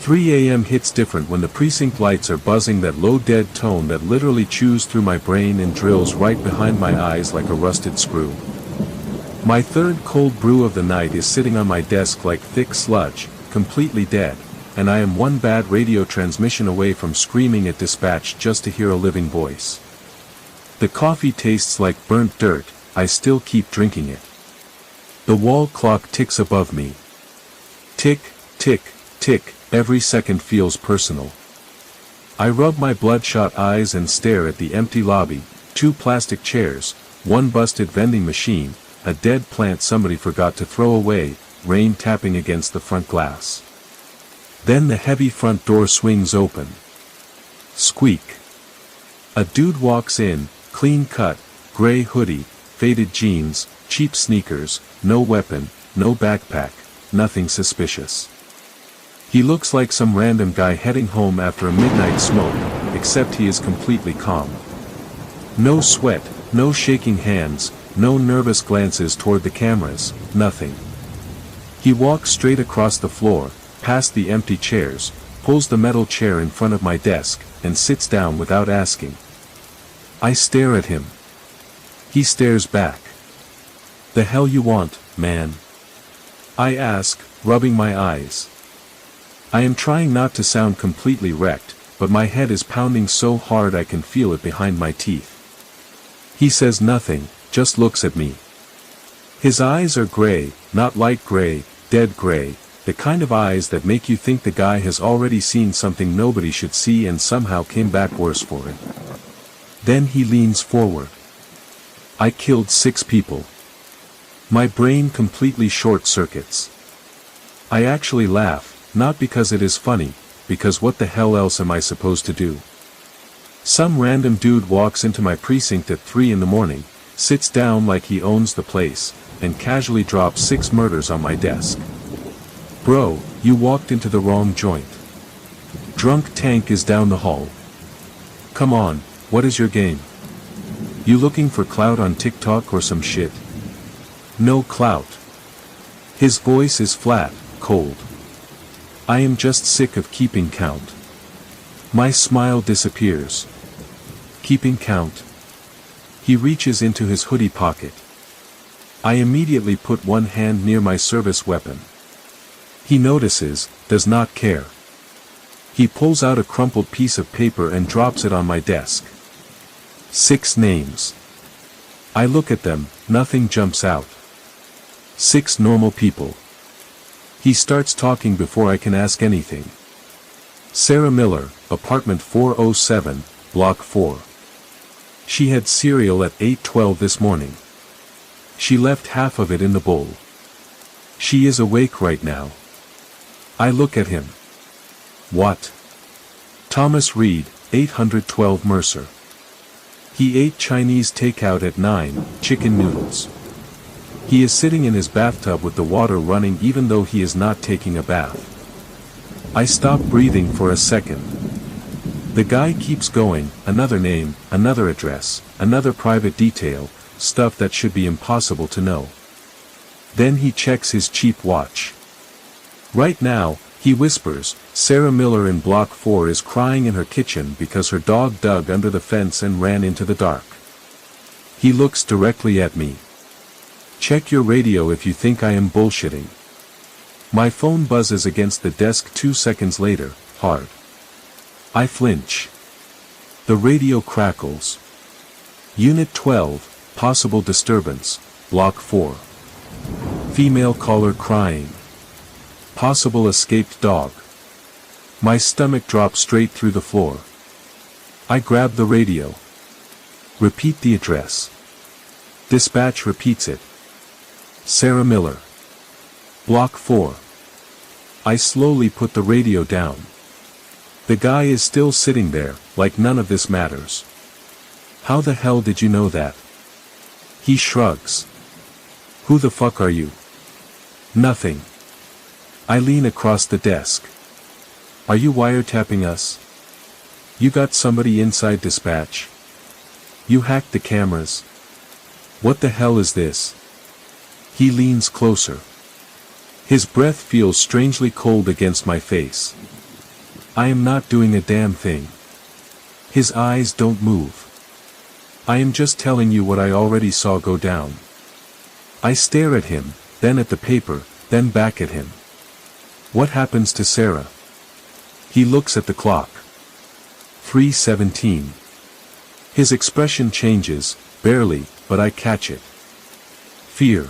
3 a.m. hits different when the precinct lights are buzzing, that low dead tone that literally chews through my brain and drills right behind my eyes like a rusted screw. My third cold brew of the night is sitting on my desk like thick sludge, completely dead, and I am one bad radio transmission away from screaming at dispatch just to hear a living voice. The coffee tastes like burnt dirt, I still keep drinking it. The wall clock ticks above me. Tick, tick, tick, every second feels personal. I rub my bloodshot eyes and stare at the empty lobby, 2 plastic chairs, 1 busted vending machine, a dead plant somebody forgot to throw away, rain tapping against the front glass. Then the heavy front door swings open. Squeak. A dude walks in, clean cut, gray hoodie, faded jeans, cheap sneakers, no weapon, no backpack, nothing suspicious. He looks like some random guy heading home after a midnight smoke, except he is completely calm. No sweat, no shaking hands, no nervous glances toward the cameras, nothing. He walks straight across the floor, past the empty chairs, pulls the metal chair in front of my desk, and sits down without asking. I stare at him. He stares back. "The hell you want, man?" I ask, rubbing my eyes. I am trying not to sound completely wrecked, but my head is pounding so hard I can feel it behind my teeth. He says nothing, just looks at me. His eyes are gray, not light gray, dead gray, the kind of eyes that make you think the guy has already seen something nobody should see and somehow came back worse for it. Then he leans forward. "I killed 6 people." My brain completely short-circuits. I actually laugh, not because it is funny, because what the hell else am I supposed to do? Some random dude walks into my precinct at 3 in the morning, sits down like he owns the place, and casually drops 6 murders on my desk. Bro, you walked into the wrong joint. Drunk Tank is down the hall. Come on, what is your game? You looking for clout on TikTok or some shit? No clout. His voice is flat, cold. I am just sick of keeping count. My smile disappears. Keeping count. He reaches into his hoodie pocket. I immediately put one hand near my service weapon. He notices, does not care. He pulls out a crumpled piece of paper and drops it on my desk. 6 names. I look at them, nothing jumps out. 6 normal people. He starts talking before I can ask anything. Sarah Miller, apartment 407, block 4. She had cereal at 8:12 this morning. She left half of it in the bowl. She is awake right now. I look at him. What? Thomas Reed, 812 Mercer. He ate Chinese takeout at 9, chicken noodles. He is sitting in his bathtub with the water running even though he is not taking a bath. I stop breathing for a second. The guy keeps going, another name, another address, another private detail, stuff that should be impossible to know. Then he checks his cheap watch. Right now, he whispers, Sarah Miller in block 4 is crying in her kitchen because her dog dug under the fence and ran into the dark. He looks directly at me. Check your radio if you think I am bullshitting. My phone buzzes against the desk 2 seconds later, hard. I flinch. The radio crackles. Unit 12, possible disturbance, block 4. Female caller crying. Possible escaped dog. My stomach drops straight through the floor. I grab the radio. Repeat the address. Dispatch repeats it. Sarah Miller. Block 4. I slowly put the radio down. The guy is still sitting there, like none of this matters. How the hell did you know that? He shrugs. Who the fuck are you? Nothing. I lean across the desk. Are you wiretapping us? You got somebody inside dispatch? You hacked the cameras? What the hell is this? He leans closer. His breath feels strangely cold against my face. I am not doing a damn thing. His eyes don't move. I am just telling you what I already saw go down. I stare at him, then at the paper, then back at him. What happens to Sarah? He looks at the clock. 3:17. His expression changes, barely, but I catch it. Fear.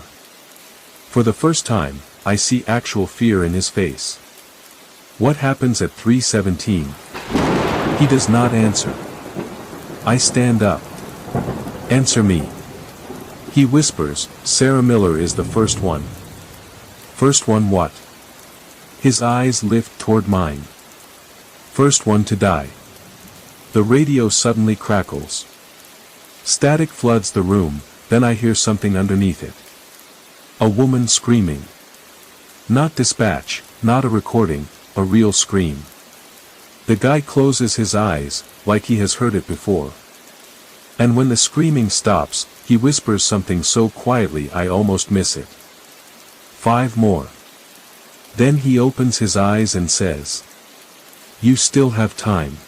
For the first time, I see actual fear in his face. What happens at 3:17? He does not answer. I stand up. Answer me. He whispers, Sarah Miller is the first one. First one what? His eyes lift toward mine. First one to die. The radio suddenly crackles. Static floods the room, then I hear something underneath it. A woman screaming. Not dispatch, not a recording, a real scream. The guy closes his eyes, like he has heard it before. And when the screaming stops, he whispers something so quietly I almost miss it. 5 more. Then he opens his eyes and says, "You still have time."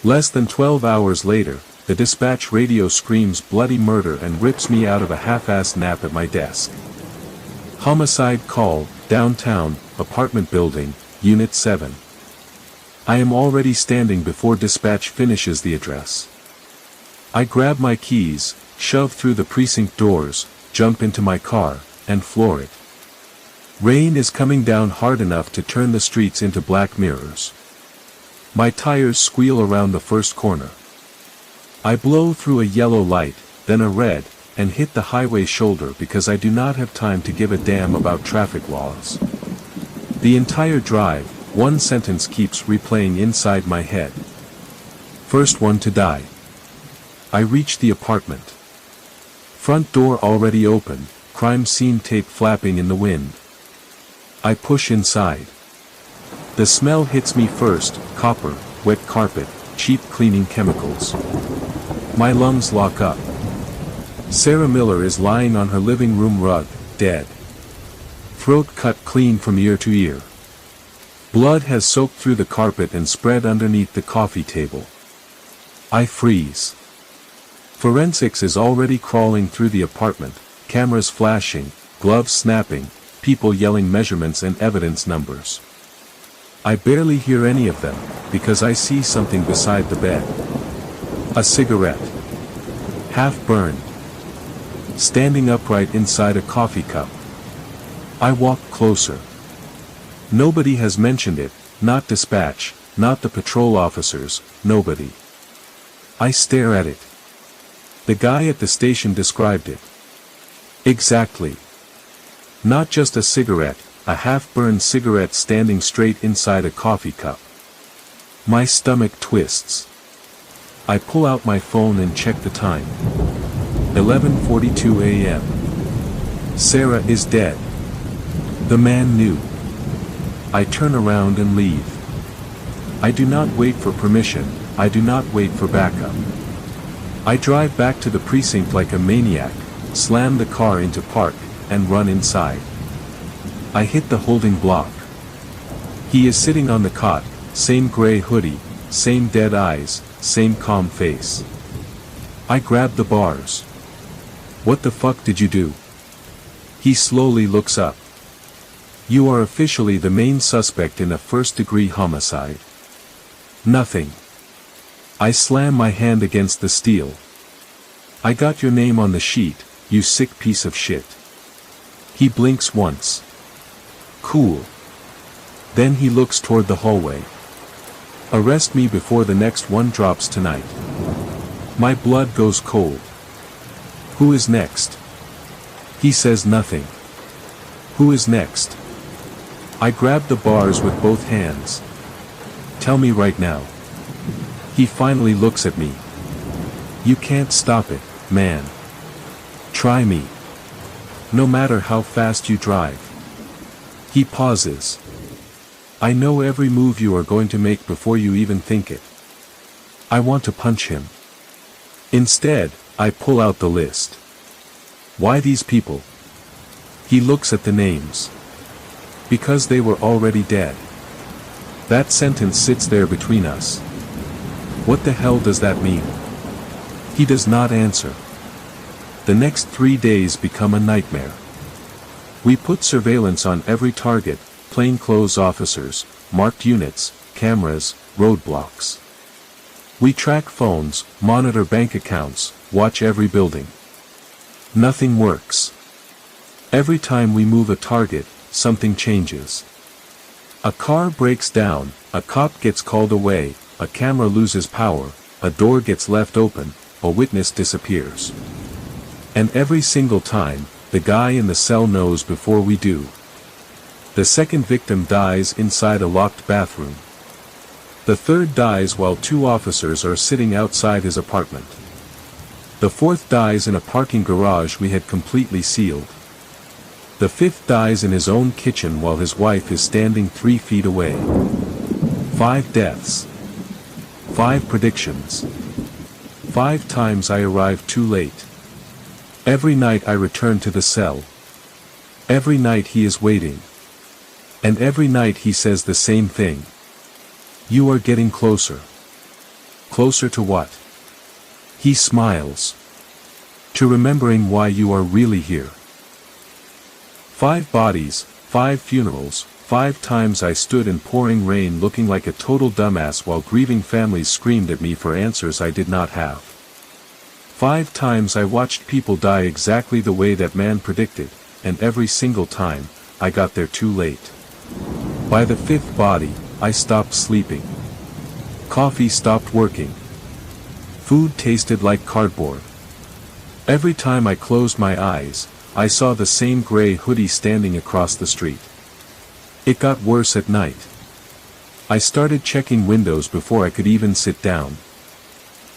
Less than 12 hours later, the dispatch radio screams bloody murder and rips me out of a half-assed nap at my desk. Homicide call, downtown, apartment building, Unit 7. I am already standing before dispatch finishes the address. I grab my keys, shove through the precinct doors, jump into my car, and floor it. Rain is coming down hard enough to turn the streets into black mirrors. My tires squeal around the first corner. I blow through a yellow light, then a red, and hit the highway shoulder because I do not have time to give a damn about traffic laws. The entire drive, one sentence keeps replaying inside my head. First one to die. I reach the apartment. Front door already open, crime scene tape flapping in the wind. I push inside. The smell hits me first, copper, wet carpet, cheap cleaning chemicals. My lungs lock up. Sarah Miller is lying on her living room rug, dead. Throat cut clean from ear to ear. Blood has soaked through the carpet and spread underneath the coffee table. I freeze. Forensics is already crawling through the apartment, cameras flashing, gloves snapping, people yelling measurements and evidence numbers. I barely hear any of them, because I see something beside the bed. A cigarette. Half burned. Standing upright inside a coffee cup. I walk closer. Nobody has mentioned it, not dispatch, not the patrol officers, nobody. I stare at it. The guy at the station described it. Exactly. Not just a cigarette, a half-burned cigarette standing straight inside a coffee cup. My stomach twists. I pull out my phone and check the time. 11:42 a.m. Sarah is dead. The man knew. I turn around and leave. I do not wait for permission, I do not wait for backup. I drive back to the precinct like a maniac, slam the car into park, and run inside. I hit the holding block. He is sitting on the cot, same gray hoodie, same dead eyes, same calm face. I grab the bars. What the fuck did you do? He slowly looks up. You are officially the main suspect in a first-degree homicide. Nothing. I slam my hand against the steel. I got your name on the sheet, you sick piece of shit. He blinks once. Cool. Then he looks toward the hallway. Arrest me before the next one drops tonight. My blood goes cold. Who is next? He says nothing. Who is next? I grab the bars with both hands. Tell me right now. He finally looks at me. You can't stop it, man. Try me. No matter how fast you drive. He pauses. I know every move you are going to make before you even think it. I want to punch him. Instead, I pull out the list. Why these people? He looks at the names. Because they were already dead. That sentence sits there between us. What the hell does that mean? He does not answer. The next 3 days become a nightmare. We put surveillance on every target, plainclothes officers, marked units, cameras, roadblocks. We track phones, monitor bank accounts, watch every building. Nothing works. Every time we move a target, something changes. A car breaks down, a cop gets called away, a camera loses power, a door gets left open, a witness disappears. And every single time, the guy in the cell knows before we do. The second victim dies inside a locked bathroom. The third dies while 2 officers are sitting outside his apartment. The fourth dies in a parking garage we had completely sealed. The fifth dies in his own kitchen while his wife is standing 3 feet away. 5 deaths. 5 predictions. 5 times I arrived too late. Every night I return to the cell. Every night he is waiting. And every night he says the same thing. You are getting closer. Closer to what? He smiles. To remembering why you are really here. 5 bodies, 5 funerals, 5 times I stood in pouring rain looking like a total dumbass while grieving families screamed at me for answers I did not have. 5 times I watched people die exactly the way that man predicted, and every single time, I got there too late. By the 5th body, I stopped sleeping. Coffee stopped working. Food tasted like cardboard. Every time I closed my eyes, I saw the same gray hoodie standing across the street. It got worse at night. I started checking windows before I could even sit down.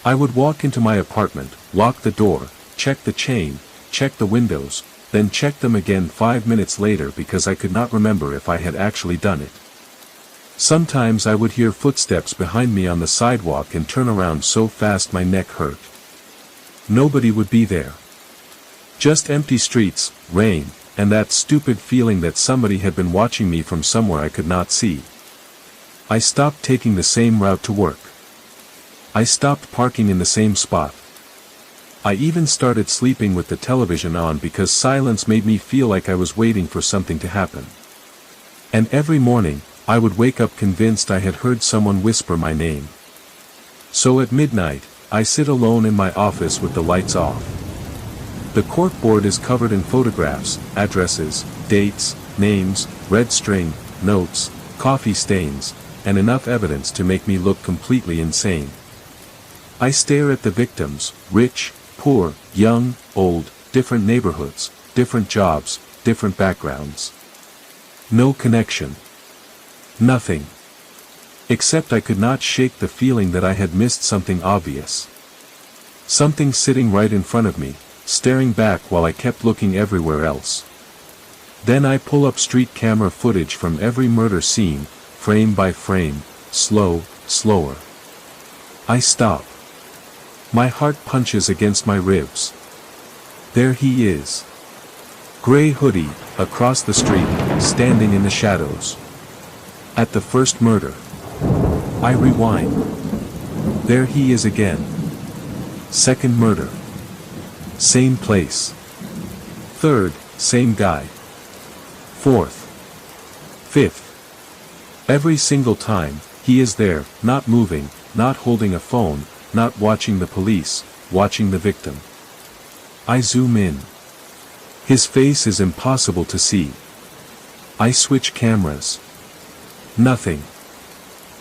I would walk into my apartment, lock the door, check the chain, check the windows, then check them again 5 minutes later because I could not remember if I had actually done it. Sometimes I would hear footsteps behind me on the sidewalk and turn around so fast my neck hurt. Nobody would be there. Just empty streets, rain, and that stupid feeling that somebody had been watching me from somewhere I could not see. I stopped taking the same route to work. I stopped parking in the same spot. I even started sleeping with the television on because silence made me feel like I was waiting for something to happen. And every morning, I would wake up convinced I had heard someone whisper my name. So at midnight, I sit alone in my office with the lights off. The corkboard is covered in photographs, addresses, dates, names, red string, notes, coffee stains, and enough evidence to make me look completely insane. I stare at the victims, rich, poor, young, old, different neighborhoods, different jobs, different backgrounds. No connection. Nothing. Except I could not shake the feeling that I had missed something obvious. Something sitting right in front of me, staring back while I kept looking everywhere else. Then I pull up street camera footage from every murder scene, frame by frame, slower. I stop. My heart punches against my ribs. There he is. Gray hoodie, across the street, standing in the shadows. At the first murder. I rewind. There he is again. Second murder. Same place. Third, same guy. Fourth. Fifth. Every single time, he is there, not moving, not holding a phone, not watching the police, watching the victim. I zoom in. His face is impossible to see. I switch cameras. Nothing.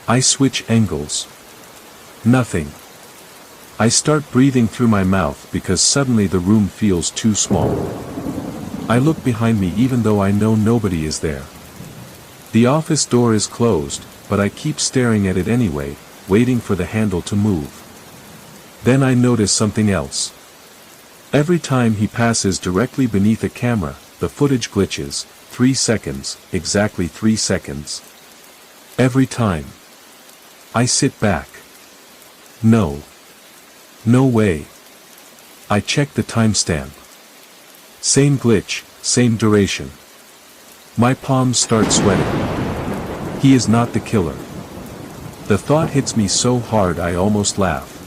I switch angles. Nothing. I start breathing through my mouth because suddenly the room feels too small. I look behind me even though I know nobody is there. The office door is closed, but I keep staring at it anyway, waiting for the handle to move. Then I notice something else. Every time he passes directly beneath a camera, the footage glitches, 3 seconds, exactly 3 seconds. Every time. I sit back. No. No way. I check the timestamp. Same glitch, same duration. My palms start sweating. He is not the killer. The thought hits me so hard I almost laugh.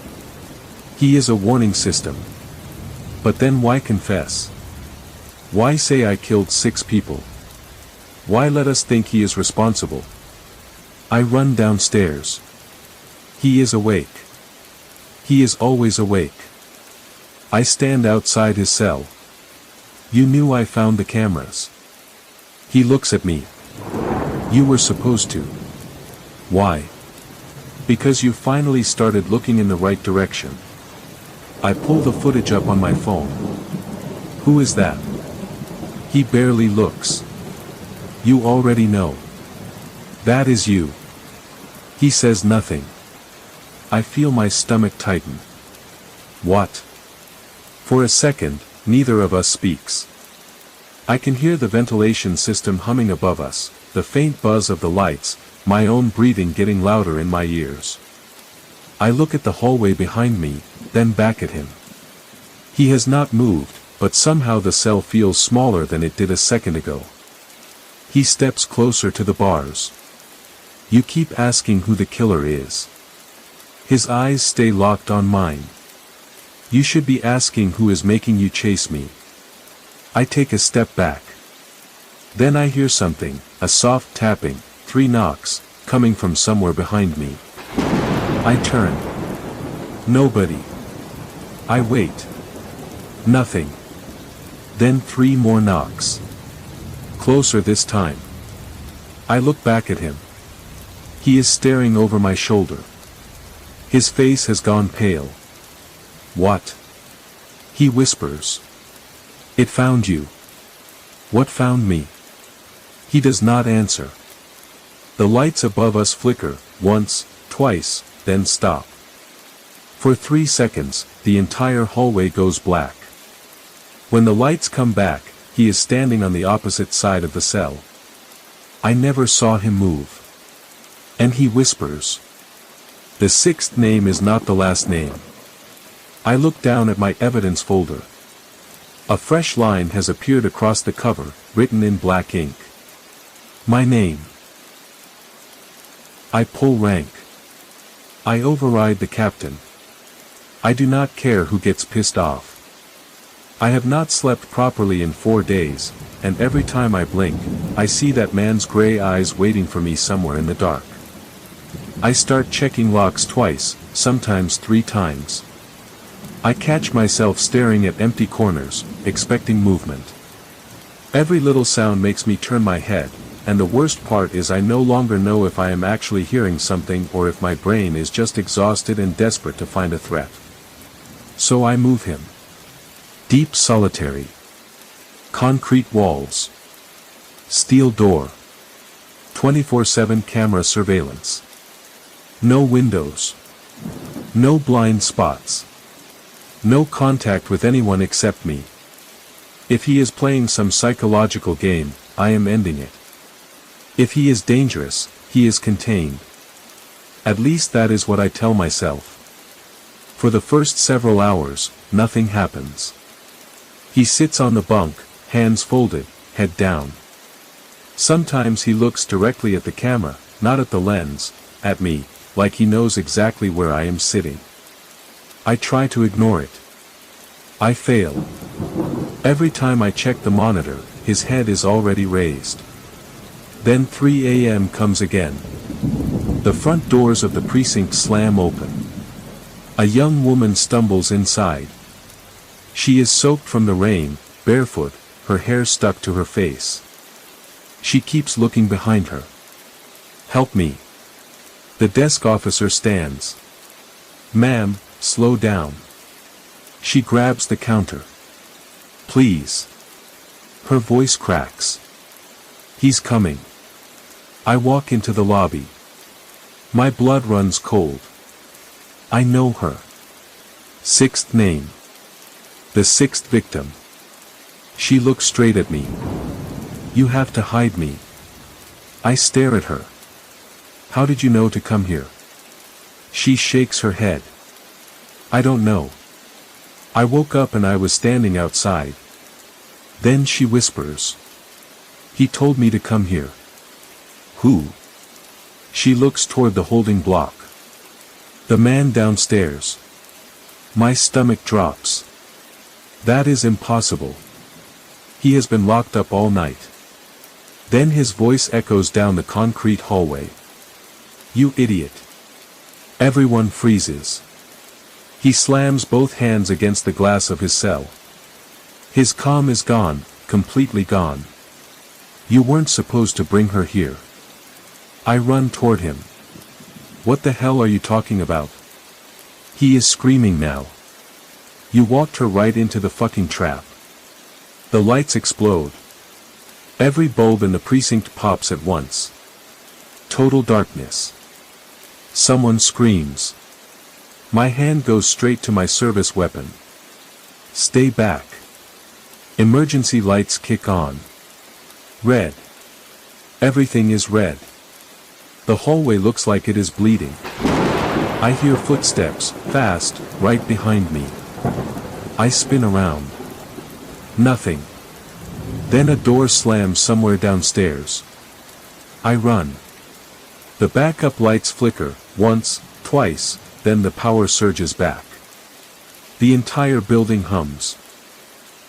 He is a warning system. But then why confess? Why say I killed 6 people? Why let us think he is responsible? I run downstairs. He is awake. He is always awake. I stand outside his cell. You knew I found the cameras. He looks at me. You were supposed to. Why? Because you finally started looking in the right direction. I pull the footage up on my phone. Who is that? He barely looks. You already know. That is you. He says nothing. I feel my stomach tighten. What? For a second, neither of us speaks. I can hear the ventilation system humming above us, the faint buzz of the lights, my own breathing getting louder in my ears. I look at the hallway behind me, then back at him. He has not moved, but somehow the cell feels smaller than it did a second ago. He steps closer to the bars. You keep asking who the killer is. His eyes stay locked on mine. You should be asking who is making you chase me. I take a step back. Then I hear something, a soft tapping, 3 knocks, coming from somewhere behind me. I turn. Nobody. I wait. Nothing. Then 3 more knocks. Closer this time. I look back at him. He is staring over my shoulder. His face has gone pale. What? He whispers. It found you. What found me? He does not answer. The lights above us flicker, once, twice, then stop. For 3 seconds, the entire hallway goes black. When the lights come back, he is standing on the opposite side of the cell. I never saw him move. And he whispers. The 6th name is not the last name. I look down at my evidence folder. A fresh line has appeared across the cover, written in black ink. My name. I pull rank. I override the captain. I do not care who gets pissed off. I have not slept properly in 4 days, and every time I blink, I see that man's gray eyes waiting for me somewhere in the dark. I start checking locks twice, sometimes 3 times. I catch myself staring at empty corners, expecting movement. Every little sound makes me turn my head, and the worst part is I no longer know if I am actually hearing something or if my brain is just exhausted and desperate to find a threat. So I move him. Deep solitary. Concrete walls. Steel door. 24/7 camera surveillance. No windows. No blind spots. No contact with anyone except me. If he is playing some psychological game, I am ending it. If he is dangerous, he is contained. At least that is what I tell myself. For the first several hours, nothing happens. He sits on the bunk, hands folded, head down. Sometimes he looks directly at the camera, not at the lens, at me, like he knows exactly where I am sitting. I try to ignore it. I fail. Every time I check the monitor, his head is already raised. Then 3 a.m. comes again. The front doors of the precinct slam open. A young woman stumbles inside. She is soaked from the rain, barefoot, her hair stuck to her face. She keeps looking behind her. Help me. The desk officer stands. Ma'am, slow down. She grabs the counter. Please. Her voice cracks. He's coming. I walk into the lobby. My blood runs cold. I know her. 6th name. The 6th victim. She looks straight at me. You have to hide me. I stare at her. How did you know to come here? She shakes her head. I don't know. I woke up and I was standing outside. Then she whispers. He told me to come here. Who? She looks toward the holding block. The man downstairs. My stomach drops. That is impossible. He has been locked up all night. Then his voice echoes down the concrete hallway. You idiot. Everyone freezes. He slams both hands against the glass of his cell. His calm is gone, completely gone. You weren't supposed to bring her here. I run toward him. What the hell are you talking about? He is screaming now. You walked her right into the fucking trap. The lights explode. Every bulb in the precinct pops at once. Total darkness. Someone screams. My hand goes straight to my service weapon. Stay back. Emergency lights kick on. Red. Everything is red. The hallway looks like it is bleeding. I hear footsteps, fast, right behind me. I spin around. Nothing. Then a door slams somewhere downstairs. I run. The backup lights flicker, once, twice, then the power surges back. The entire building hums.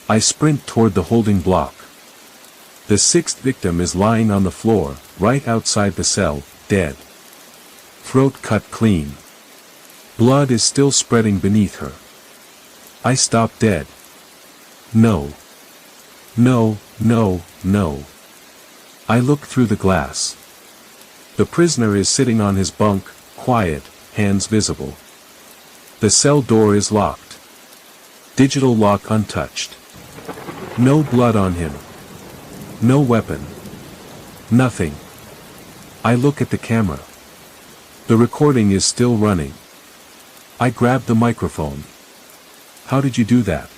I sprint toward the holding block. The sixth victim is lying on the floor, right outside the cell, dead. Throat cut clean. Blood is still spreading beneath her. I stop dead. No. No, no, no. I look through the glass. The prisoner is sitting on his bunk, quiet, hands visible. The cell door is locked. Digital lock untouched. No blood on him. No weapon. Nothing. I look at the camera. The recording is still running. I grab the microphone. How did you do that?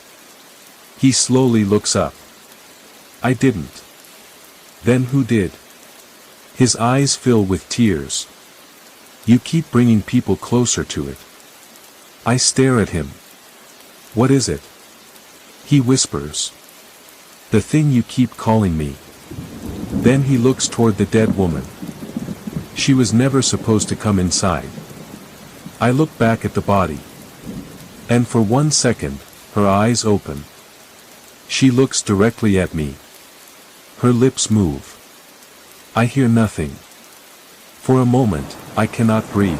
He slowly looks up. I didn't. Then who did? His eyes fill with tears. You keep bringing people closer to it. I stare at him. What is it? He whispers. The thing you keep calling me. Then he looks toward the dead woman. She was never supposed to come inside. I look back at the body. And for 1 second, her eyes open. She looks directly at me. Her lips move. I hear nothing. For a moment, I cannot breathe.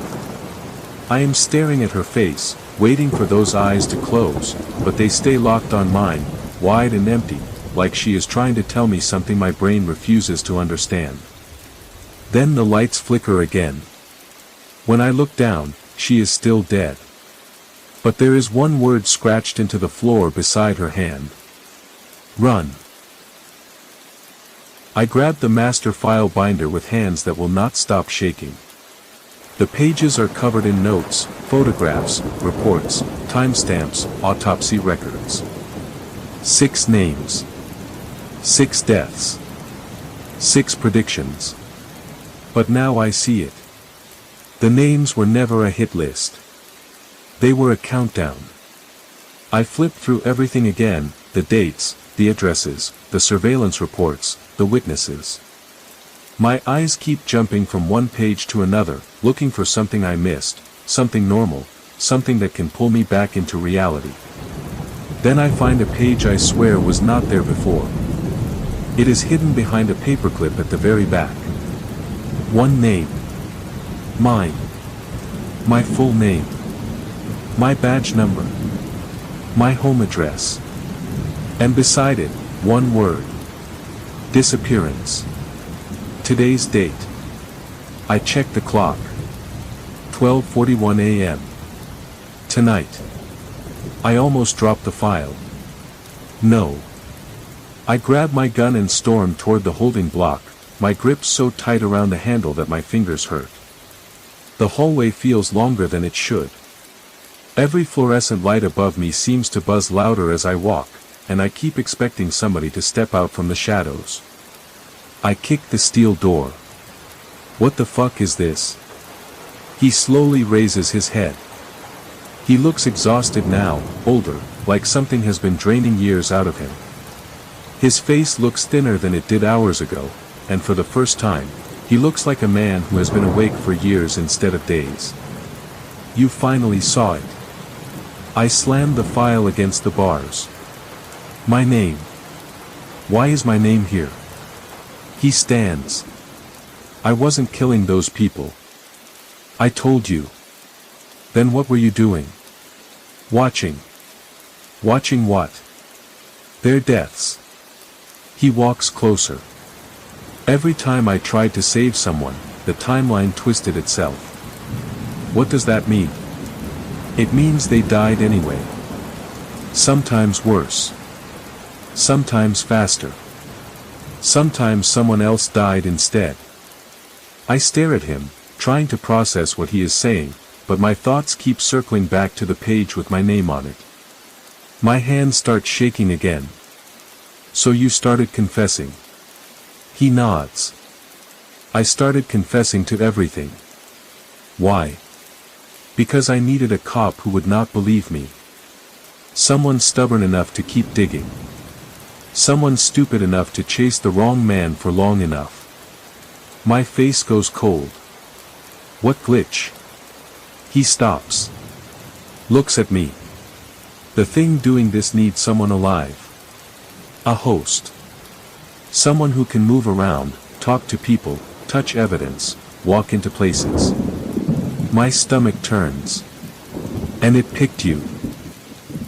I am staring at her face, waiting for those eyes to close, but they stay locked on mine, wide and empty, like she is trying to tell me something my brain refuses to understand. Then the lights flicker again. When I look down, she is still dead. But there is one word scratched into the floor beside her hand. Run. I grab the master file binder with hands that will not stop shaking. The pages are covered in notes, photographs, reports, timestamps, autopsy records. 6 names. 6 deaths. 6 predictions. But now I see it. The names were never a hit list. They were a countdown. I flipped through everything again, the dates, the addresses, the surveillance reports, the witnesses. My eyes keep jumping from one page to another, looking for something I missed, something normal, something that can pull me back into reality. Then I find a page I swear was not there before. It is hidden behind a paperclip at the very back. One name. Mine. My full name. My badge number. My home address. And beside it, one word. Disappearance. Today's date. I check the clock. 12:41 a.m. Tonight. I almost dropped the file. No. I grab my gun and storm toward the holding block, my grip so tight around the handle that my fingers hurt. The hallway feels longer than it should. Every fluorescent light above me seems to buzz louder as I walk, and I keep expecting somebody to step out from the shadows. I kick the steel door. What the fuck is this? He slowly raises his head. He looks exhausted now, older, like something has been draining years out of him. His face looks thinner than it did hours ago, and for the first time, He looks like a man who has been awake for years instead of days. You finally saw it. I slammed the file against the bars. My name. Why is my name here? He stands. I wasn't killing those people. I told you. Then what were you doing? Watching. Watching what? Their deaths. He walks closer. Every time I tried to save someone, the timeline twisted itself. What does that mean? It means they died anyway. Sometimes worse. Sometimes faster. Sometimes someone else died instead. I stare at him, trying to process what he is saying, but my thoughts keep circling back to the page with my name on it. My hands start shaking again. So you started confessing. He nods. I started confessing to everything. Why? Because I needed a cop who would not believe me. Someone stubborn enough to keep digging. Someone stupid enough to chase the wrong man for long enough. My face goes cold. What glitch? He stops. Looks at me. The thing doing this needs someone alive. A host. Someone who can move around, talk to people, touch evidence, walk into places. My stomach turns. And it picked you.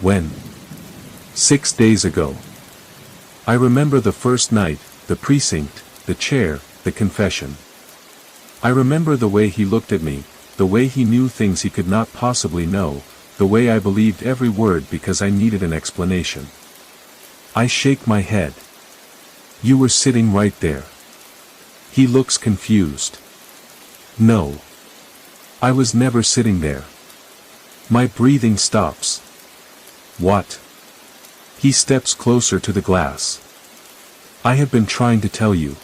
When? 6 days ago. I remember the first night, the precinct, the chair, the confession. I remember the way he looked at me, the way he knew things he could not possibly know, the way I believed every word because I needed an explanation. I shake my head. You were sitting right there. He looks confused. No. I was never sitting there. My breathing stops. What? He steps closer to the glass. I have been trying to tell you.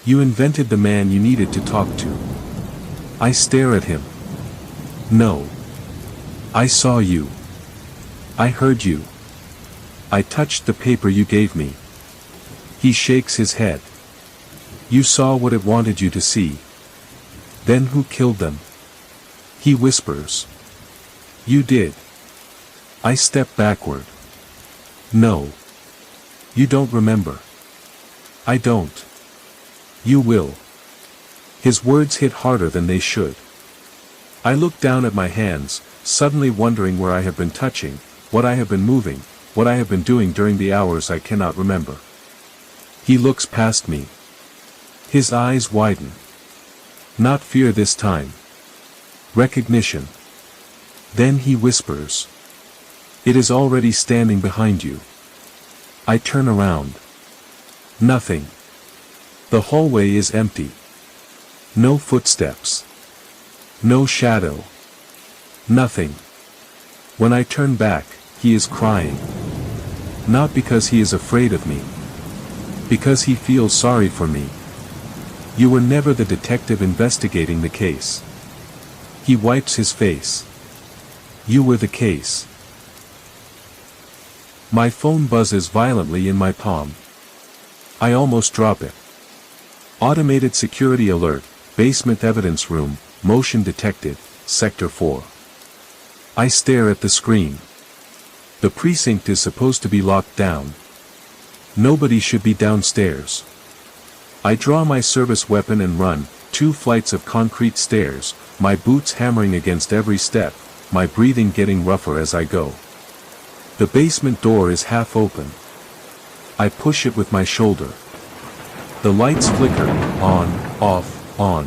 You invented the man you needed to talk to. I stare at him. No. I saw you. I heard you. I touched the paper you gave me. He shakes his head. You saw what it wanted you to see. Then who killed them? He whispers. You did. I step backward. No. You don't remember. I don't. You will. His words hit harder than they should. I look down at my hands, suddenly wondering where I have been touching, what I have been moving, what I have been doing during the hours I cannot remember. He looks past me. His eyes widen. Not fear this time. Recognition. Then he whispers. It is already standing behind you. I turn around. Nothing. The hallway is empty. No footsteps. No shadow. Nothing. When I turn back, he is crying. Not because he is afraid of me. Because he feels sorry for me. You were never the detective investigating the case. He wipes his face. You were the case. My phone buzzes violently in my palm. I almost drop it. Automated security alert, basement evidence room, motion detected, sector 4. I stare at the screen. The precinct is supposed to be locked down. Nobody should be downstairs. I draw my service weapon and run, 2 flights of concrete stairs, my boots hammering against every step, my breathing getting rougher as I go. The basement door is half open. I push it with my shoulder. The lights flicker, on, off, on.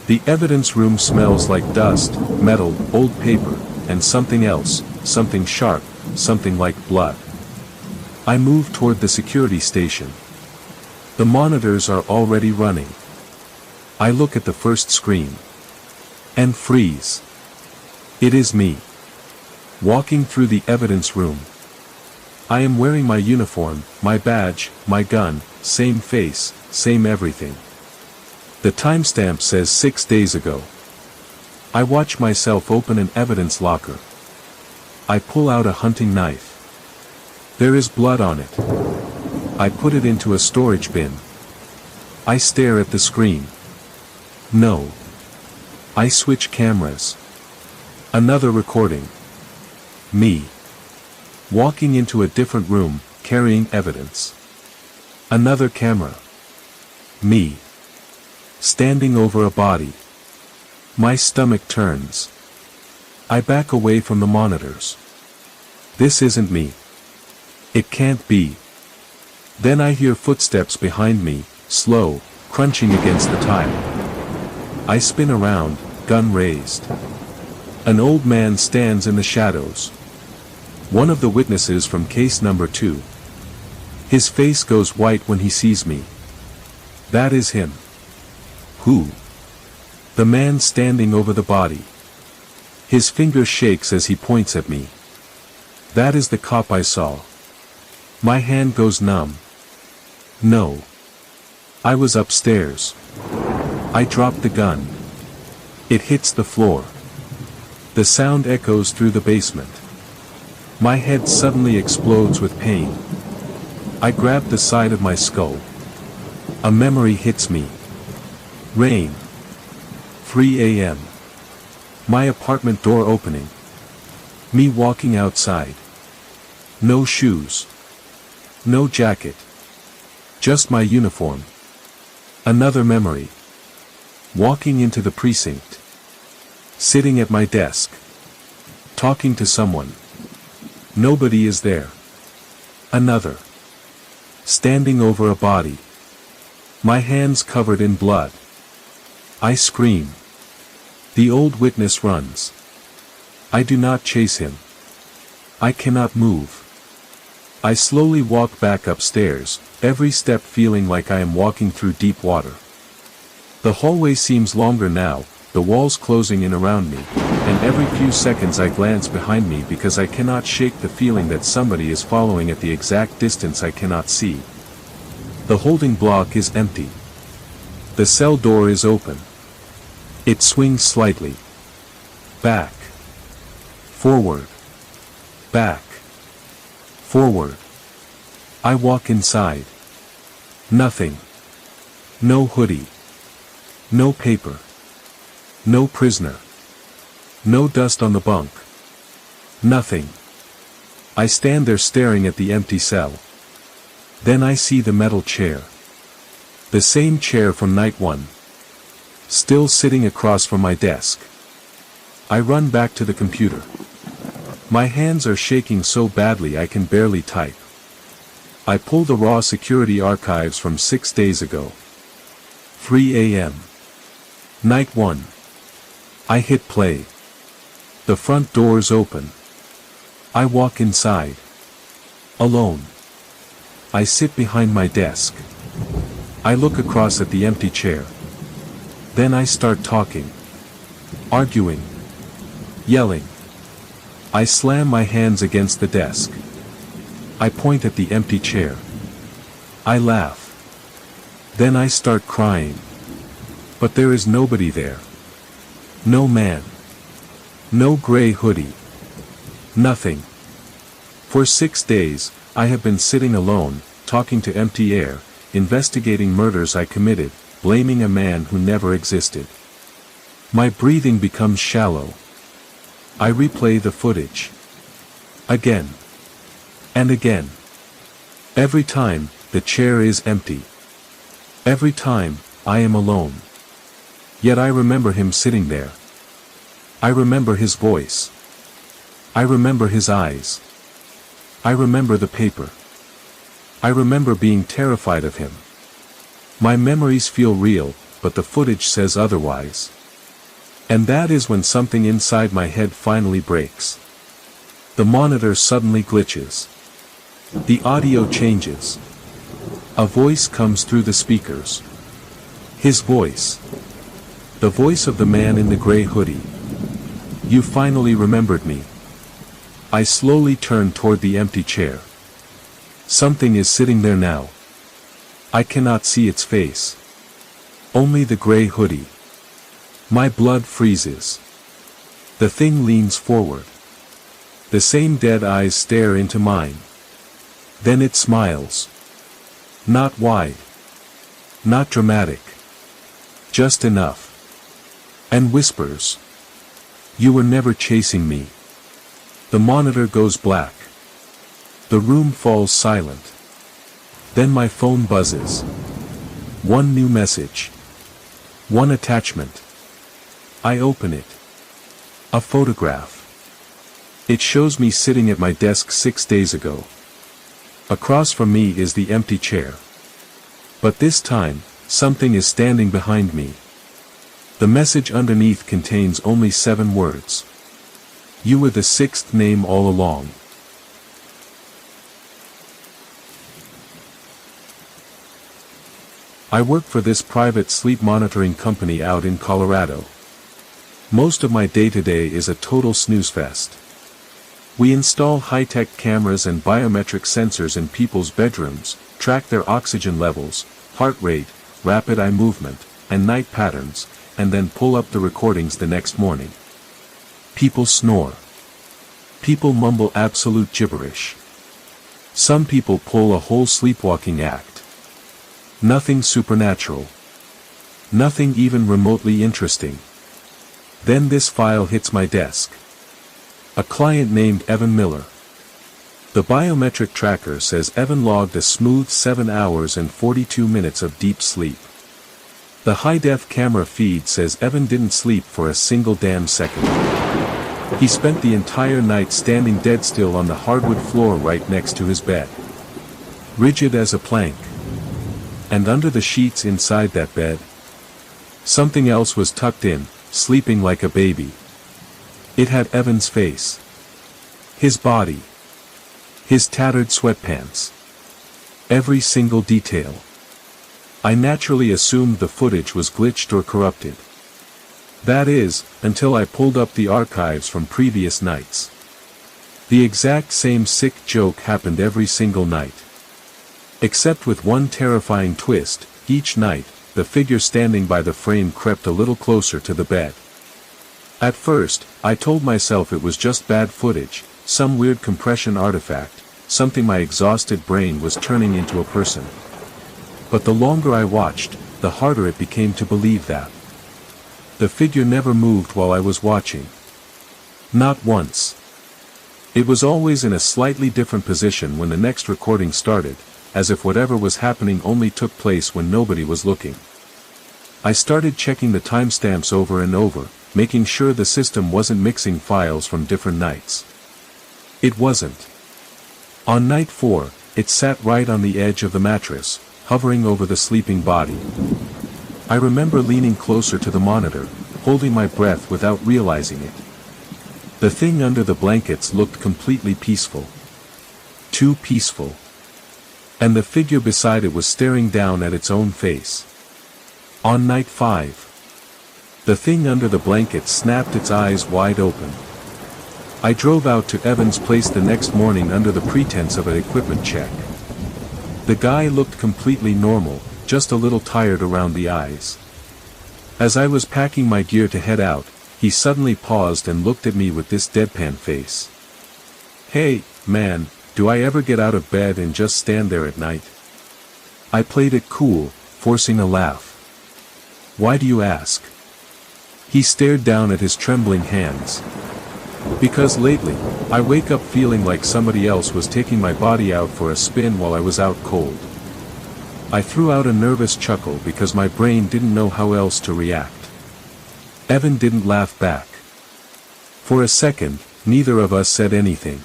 The evidence room smells like dust, metal, old paper, and something else, something sharp, something like blood. I move toward the security station. The monitors are already running. I look at the first screen. And freeze. It is me. Walking through the evidence room. I am wearing my uniform, my badge, my gun, same face, same everything. The timestamp says 6 days ago. I watch myself open an evidence locker. I pull out a hunting knife. There is blood on it. I put it into a storage bin. I stare at the screen. No. I switch cameras. Another recording. Me. Walking into a different room, carrying evidence. Another camera. Me. Standing over a body. My stomach turns. I back away from the monitors. This isn't me. It can't be. Then I hear footsteps behind me, slow, crunching against the tile. I spin around, gun raised. An old man stands in the shadows. One of the witnesses from case number 2. His face goes white when he sees me. That is him. Who? The man standing over the body. His finger shakes as he points at me. That is the cop I saw. My hand goes numb. No. I was upstairs. I drop the gun. It hits the floor. The sound echoes through the basement. My head suddenly explodes with pain. I grab the side of my skull. A memory hits me. Rain. 3 a.m. My apartment door opening. Me walking outside. No shoes. No jacket. Just my uniform. Another memory. Walking into the precinct. Sitting at my desk. Talking to someone. Nobody is there. Another. Standing over a body. My hands covered in blood. I scream. The old witness runs. I do not chase him. I cannot move. I slowly walk back upstairs, every step feeling like I am walking through deep water. The hallway seems longer now, the walls closing in around me, and every few seconds I glance behind me because I cannot shake the feeling that somebody is following at the exact distance I cannot see. The holding block is empty. The cell door is open. It swings slightly. Back. Forward. Back. Forward. I walk inside. Nothing. No hoodie. No paper. No prisoner. No dust on the bunk. Nothing. I stand there staring at the empty cell. Then I see the metal chair. The same chair from night 1. Still sitting across from my desk. I run back to the computer. My hands are shaking so badly I can barely type. I pull the raw security archives from 6 days ago. 3 a.m. Night 1. I hit play. The front doors open. I walk inside. Alone. I sit behind my desk. I look across at the empty chair. Then I start talking. Arguing. Yelling. I slam my hands against the desk. I point at the empty chair. I laugh. Then I start crying. But there is nobody there. No man. No gray hoodie. Nothing. For 6 days, I have been sitting alone, talking to empty air, investigating murders I committed, blaming a man who never existed. My breathing becomes shallow. I replay the footage. Again. And again. Every time, the chair is empty. Every time, I am alone. Yet I remember him sitting there. I remember his voice. I remember his eyes. I remember the paper. I remember being terrified of him. My memories feel real, but the footage says otherwise. And that is when something inside my head finally breaks. The monitor suddenly glitches. The audio changes. A voice comes through the speakers. His voice. The voice of the man in the gray hoodie. You finally remembered me. I slowly turn toward the empty chair. Something is sitting there now. I cannot see its face. Only the gray hoodie. My blood freezes. The thing leans forward. The same dead eyes stare into mine. Then it smiles. Not wide. Not dramatic. Just enough. And whispers. You were never chasing me. The monitor goes black. The room falls silent. Then my phone buzzes. One new message. One attachment. I open it. A photograph. It shows me sitting at my desk 6 days ago. Across from me is the empty chair. But this time, something is standing behind me. The message underneath contains only 7 words. You were the 6th name all along. I work for this private sleep monitoring company out in Colorado. Most of my day-to-day is a total snooze fest. We install high-tech cameras and biometric sensors in people's bedrooms, track their oxygen levels, heart rate, rapid eye movement, and night patterns, and then pull up the recordings the next morning. People snore. People mumble absolute gibberish. Some people pull a whole sleepwalking act. Nothing supernatural. Nothing even remotely interesting. Then this file hits my desk. A client named Evan Miller. The biometric tracker says Evan logged a smooth 7 hours and 42 minutes of deep sleep. The high-def camera feed says Evan didn't sleep for a single damn second. He spent the entire night standing dead still on the hardwood floor right next to his bed. Rigid as a plank. And under the sheets inside that bed, something else was tucked in, sleeping like a baby. It had Evan's face. His body. His tattered sweatpants. Every single detail. I naturally assumed the footage was glitched or corrupted. That is, until I pulled up the archives from previous nights. The exact same sick joke happened every single night. Except with one terrifying twist, each night, the figure standing by the frame crept a little closer to the bed. At first, I told myself it was just bad footage, some weird compression artifact, something my exhausted brain was turning into a person. But the longer I watched, the harder it became to believe that. The figure never moved while I was watching. Not once. It was always in a slightly different position when the next recording started, as if whatever was happening only took place when nobody was looking. I started checking the timestamps over and over, making sure the system wasn't mixing files from different nights. It wasn't. On night 4, it sat right on the edge of the mattress, hovering over the sleeping body. I remember leaning closer to the monitor, holding my breath without realizing it. The thing under the blankets looked completely peaceful. Too peaceful. And the figure beside it was staring down at its own face. On night 5, the thing under the blanket snapped its eyes wide open. I drove out to Evan's place the next morning under the pretense of an equipment check. The guy looked completely normal, just a little tired around the eyes. As I was packing my gear to head out, he suddenly paused and looked at me with this deadpan face. Hey, man, do I ever get out of bed and just stand there at night? I played it cool, forcing a laugh. Why do you ask? He stared down at his trembling hands. Because lately, I wake up feeling like somebody else was taking my body out for a spin while I was out cold. I threw out a nervous chuckle because my brain didn't know how else to react. Evan didn't laugh back. For a second, neither of us said anything.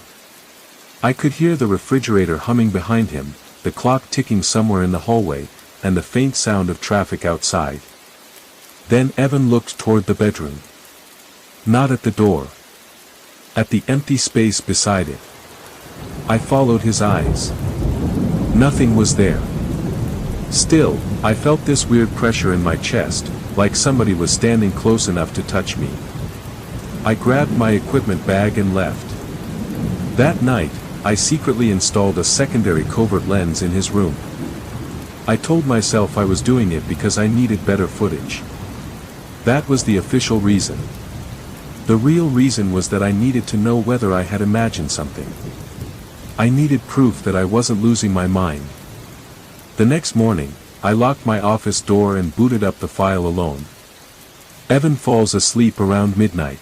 I could hear the refrigerator humming behind him, the clock ticking somewhere in the hallway, and the faint sound of traffic outside. Then Evan looked toward the bedroom. Not at the door. At the empty space beside it. I followed his eyes. Nothing was there. Still, I felt this weird pressure in my chest, like somebody was standing close enough to touch me. I grabbed my equipment bag and left. That night, I secretly installed a secondary covert lens in his room. I told myself I was doing it because I needed better footage. That was the official reason. The real reason was that I needed to know whether I had imagined something. I needed proof that I wasn't losing my mind. The next morning, I locked my office door and booted up the file alone. Evan falls asleep around midnight.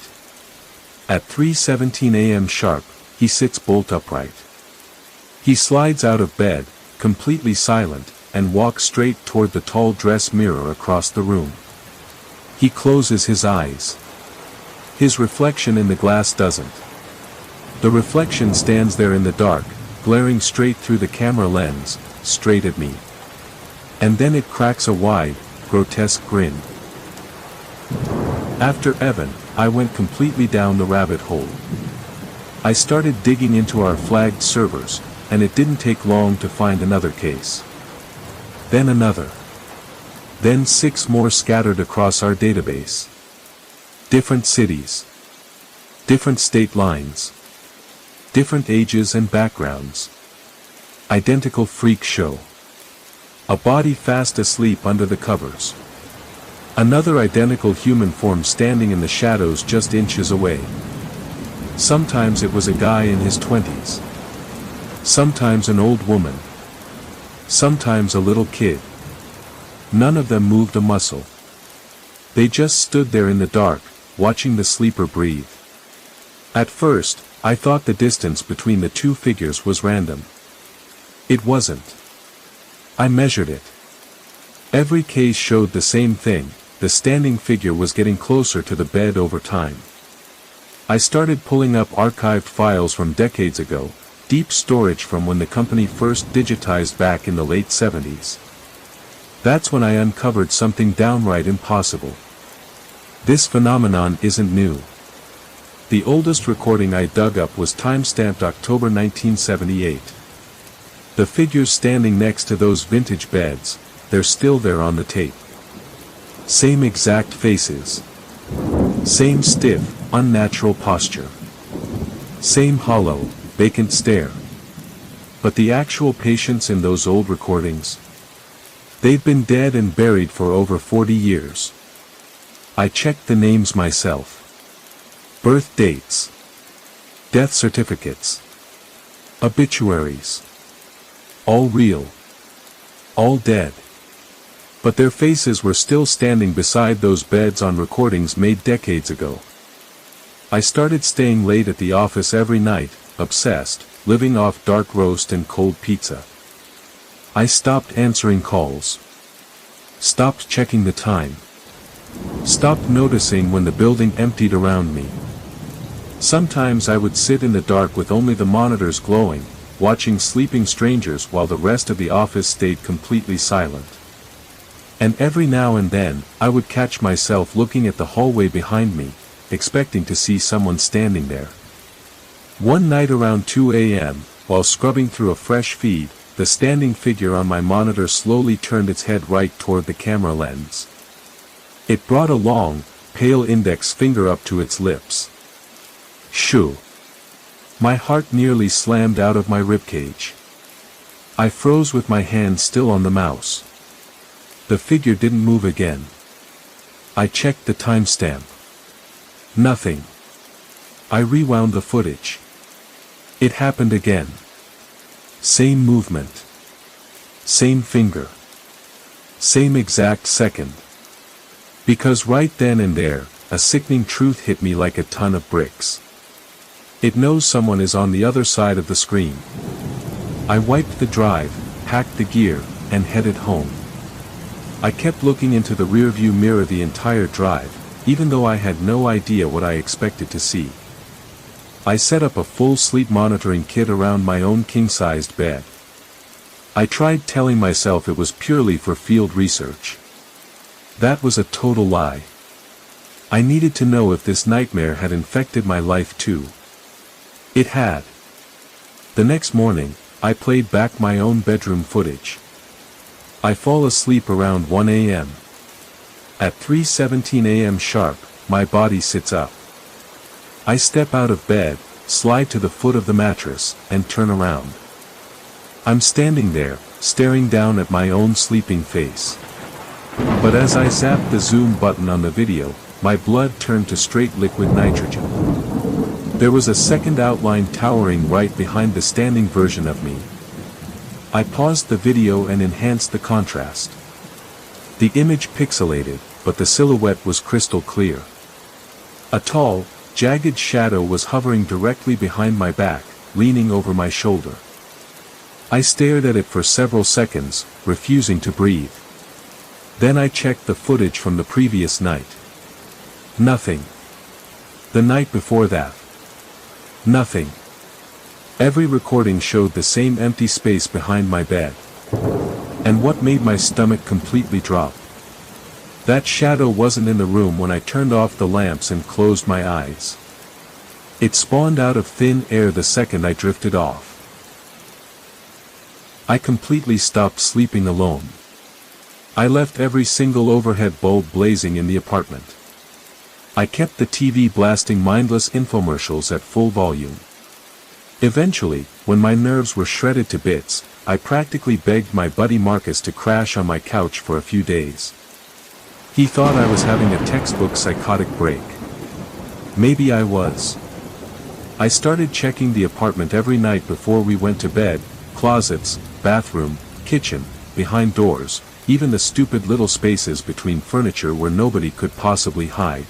At 3:17 a.m. sharp, he sits bolt upright. He slides out of bed, completely silent, and walks straight toward the tall dress mirror across the room. He closes his eyes. His reflection in the glass doesn't. The reflection stands there in the dark, glaring straight through the camera lens, straight at me. And then it cracks a wide, grotesque grin. After Evan, I went completely down the rabbit hole. I started digging into our flagged servers, and it didn't take long to find another case. Then another. Then 6 more scattered across our database. Different cities. Different state lines. Different ages and backgrounds. Identical freak show. A body fast asleep under the covers. Another identical human form standing in the shadows just inches away. Sometimes it was a guy in his 20s. Sometimes an old woman. Sometimes a little kid. None of them moved a muscle. They just stood there in the dark, watching the sleeper breathe. At first, I thought the distance between the two figures was random. It wasn't. I measured it. Every case showed the same thing, the standing figure was getting closer to the bed over time. I started pulling up archived files from decades ago, deep storage from when the company first digitized back in the late 70s. That's when I uncovered something downright impossible. This phenomenon isn't new. The oldest recording I dug up was time-stamped October 1978. The figures standing next to those vintage beds, they're still there on the tape. Same exact faces. Same stiff, unnatural posture. Same hollow, vacant stare. But the actual patients in those old recordings? They've been dead and buried for over 40 years. I checked the names myself. Birth dates. Death certificates. Obituaries. All real. All dead. But their faces were still standing beside those beds on recordings made decades ago. I started staying late at the office every night, obsessed, living off dark roast and cold pizza. I stopped answering calls. Stopped checking the time. Stopped noticing when the building emptied around me. Sometimes I would sit in the dark with only the monitors glowing, watching sleeping strangers while the rest of the office stayed completely silent. And every now and then, I would catch myself looking at the hallway behind me, expecting to see someone standing there. One night around 2 a.m., while scrubbing through a fresh feed, the standing figure on my monitor slowly turned its head right toward the camera lens. It brought a long, pale index finger up to its lips. Shoo! My heart nearly slammed out of my ribcage. I froze with my hand still on the mouse. The figure didn't move again. I checked the timestamp. Nothing. I rewound the footage. It happened again. Same movement. Same finger. Same exact second. Because right then and there, a sickening truth hit me like a ton of bricks. It knows someone is on the other side of the screen. I wiped the drive, hacked the gear, and headed home. I kept looking into the rearview mirror the entire drive, even though I had no idea what I expected to see. I set up a full sleep monitoring kit around my own king-sized bed. I tried telling myself it was purely for field research. That was a total lie. I needed to know if this nightmare had infected my life too. It had. The next morning, I played back my own bedroom footage. I fall asleep around 1 a.m. At 3:17 a.m. sharp, my body sits up. I step out of bed, slide to the foot of the mattress, and turn around. I'm standing there, staring down at my own sleeping face. But as I zapped the zoom button on the video, my blood turned to straight liquid nitrogen. There was a second outline towering right behind the standing version of me. I paused the video and enhanced the contrast. The image pixelated, but the silhouette was crystal clear. A tall, jagged shadow was hovering directly behind my back, leaning over my shoulder. I stared at it for several seconds, refusing to breathe. Then I checked the footage from the previous night. Nothing. The night before that. Nothing. Every recording showed the same empty space behind my bed. And what made my stomach completely drop? That shadow wasn't in the room when I turned off the lamps and closed my eyes. It spawned out of thin air the second I drifted off. I completely stopped sleeping alone. I left every single overhead bulb blazing in the apartment. I kept the TV blasting mindless infomercials at full volume. Eventually, when my nerves were shredded to bits, I practically begged my buddy Marcus to crash on my couch for a few days. He thought I was having a textbook psychotic break. Maybe I was. I started checking the apartment every night before we went to bed: closets, bathroom, kitchen, behind doors, even the stupid little spaces between furniture where nobody could possibly hide.